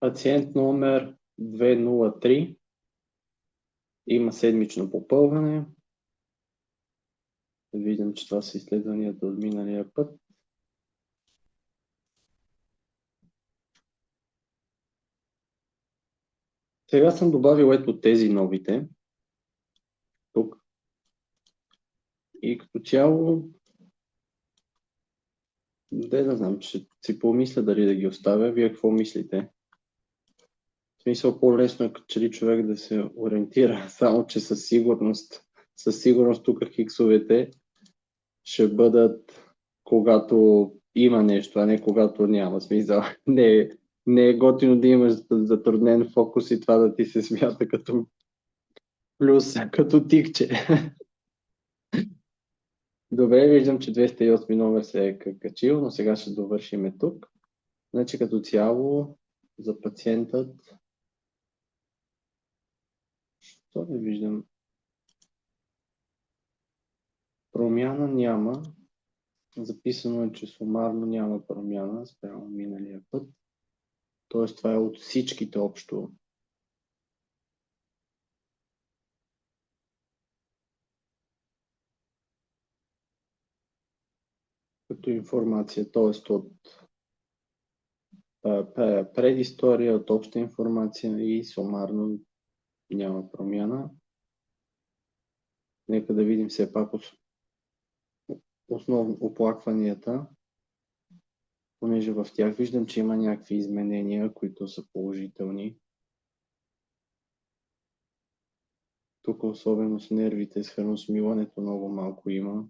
Пациент номер 203 има седмично попълване. Виждам, че това са изследванията от миналия път. Сега съм добавил ето тези новите. Тук. И като цяло, да знам, че си помисля дали да ги оставя. Вие какво мислите? В смисъл по-лесно е, че ли човек да се ориентира, само че със сигурност тук хиксовете ще бъдат когато има нещо, а не когато няма смисъл. Не е готино да имаш затруднен фокус и това да ти се смята като плюс, като тикче. Добре, виждам, че 208 номер се е качил, но сега ще довършим тук. Значи като цяло за пациентът, то не виждам. Промяна няма. Записано е, че сумарно няма промяна спрямо миналия път. Тоест това е от всичките общо. Като информация, т.е. от предистория, от обща информация и сумарно няма промяна. Нека да видим все пак основно оплакванията, понеже в тях виждам, че има някакви изменения, които са положителни. Тук особено с нервите, с храносмилането много малко има.